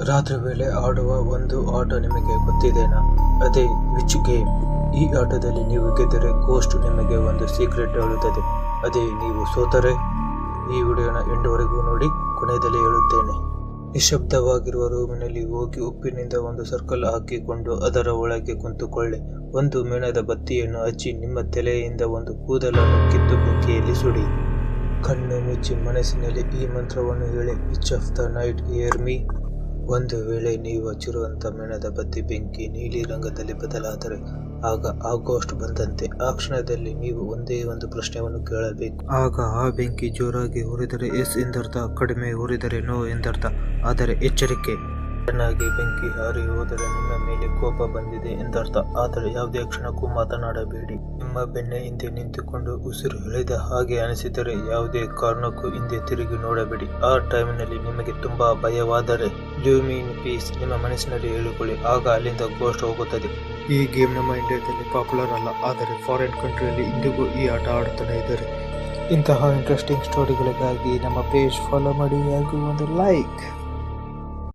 ರಾತ್ರಿ ವೇಳೆ ಆಡುವ ಒಂದು ಆಟ ನಿಮಗೆ ಗೊತ್ತಿದೆನಾ? ಅದೇ ವಿಚ್ ಗೇಮ್. ಈ ಆಟದಲ್ಲಿ ನೀವು ಗೆದ್ದರೆ ಗೋಸ್ಟ್ ನಿಮಗೆ ಒಂದು ಸೀಕ್ರೆಟ್ ಹೇಳುತ್ತದೆ. ಅದೇ ನೀವು ಸೋತರೆ ಈ ವಿಡಿಯೋನ ಎಂಡ್ವರೆಗೂ ನೋಡಿ, ಕೊನೆಯಲ್ಲಿ ಹೇಳುತ್ತೇನೆ. ನಿಶಬ್ದವಾಗಿರುವ ರೂಮಿನಲ್ಲಿ ಹೋಗಿ ಉಪ್ಪಿನಿಂದ ಒಂದು ಸರ್ಕಲ್ ಹಾಕಿಕೊಂಡು ಅದರ ಒಳಗೆ ಕುಂತುಕೊಳ್ಳಿ. ಒಂದು ಮೇಣದ ಬತ್ತಿಯನ್ನು ಹಚ್ಚಿ ನಿಮ್ಮ ತಲೆಯಿಂದ ಒಂದು ಕೂದಲನ್ನು ಕಿತ್ತು ಬೆಂಕಿಯಲ್ಲಿ ಸುಡಿ. ಕಣ್ಣು ಮುಚ್ಚಿ ಮನಸ್ಸಿನಲ್ಲಿ ಈ ಮಂತ್ರವನ್ನು ಹೇಳಿ, which of the night here me. ಒಂದು ವೇಳೆ ನೀವು ಹಚ್ಚಿರುವಂಥ ಮೇಣದ ಬತ್ತಿ ಬೆಂಕಿ ನೀಲಿ ರಂಗದಲ್ಲಿ ಬದಲಾದರೆ ಆಗ ಆ ಗೋಸ್ಟ್ ಬಂದಂತೆ. ಆ ಕ್ಷಣದಲ್ಲಿ ನೀವು ಒಂದೇ ಒಂದು ಪ್ರಶ್ನೆಯನ್ನು ಕೇಳಬೇಕು. ಆಗ ಆ ಬೆಂಕಿ ಜೋರಾಗಿ ಉರಿದರೆ ಎಸ್ ಎಂದರ್ಥ, ಕಡಿಮೆ ಉರಿದರೆ ನೋ ಎಂದರ್ಥ. ಆದರೆ ಎಚ್ಚರಿಕೆ, ಚೆನ್ನಾಗಿ ಬೆಂಕಿ ಹಾರಿ ಹೋದರೆ ನಿಮ್ಮ ಮೇಲೆ ಕೋಪ ಬಂದಿದೆ ಎಂದರ್ಥ. ಆದರೆ ಯಾವುದೇ ಕ್ಷಣಕ್ಕೂ ಮಾತನಾಡಬೇಡಿ. ನಿಮ್ಮ ಬೆನ್ನ ಹಿಂದೆ ನಿಂತುಕೊಂಡು ಉಸಿರು ಎಳೆದ ಹಾಗೆ ಅನಿಸಿದರೆ ಯಾವುದೇ ಕಾರಣಕ್ಕೂ ಹಿಂದೆ ತಿರುಗಿ ನೋಡಬೇಡಿ. ಆ ಟೈಮಿನಲ್ಲಿ ನಿಮಗೆ ತುಂಬಾ ಭಯವಾದರೆ ಲೀವ್ ಮೀ ಇನ್ ಪೀಸ್ ನಿಮ್ಮ ಮನಸ್ಸಿನಲ್ಲಿ ಹೇಳಿಕೊಳ್ಳಿ. ಆಗ ಅಲ್ಲಿಂದ ಗೋಸ್ಟ್ ಹೋಗುತ್ತದೆ. ಈ ಗೇಮ್ ನಮ್ಮ ಇಂಡಿಯಾದಲ್ಲಿ ಪಾಪ್ಯುಲರ್ ಅಲ್ಲ, ಆದರೆ ಫಾರಿನ್ ಕಂಟ್ರಿಯಲ್ಲಿ ಇಂದಿಗೂ ಈ ಆಟ ಆಡುತ್ತಾನೆ ಇದ್ದಾರೆ. ಇಂತಹ ಇಂಟ್ರೆಸ್ಟಿಂಗ್ ಸ್ಟೋರಿಗಳಿಗಾಗಿ ನಮ್ಮ ಪೇಜ್ ಫಾಲೋ ಮಾಡಿ ಹಾಗೂ ಒಂದು ಲೈಕ್.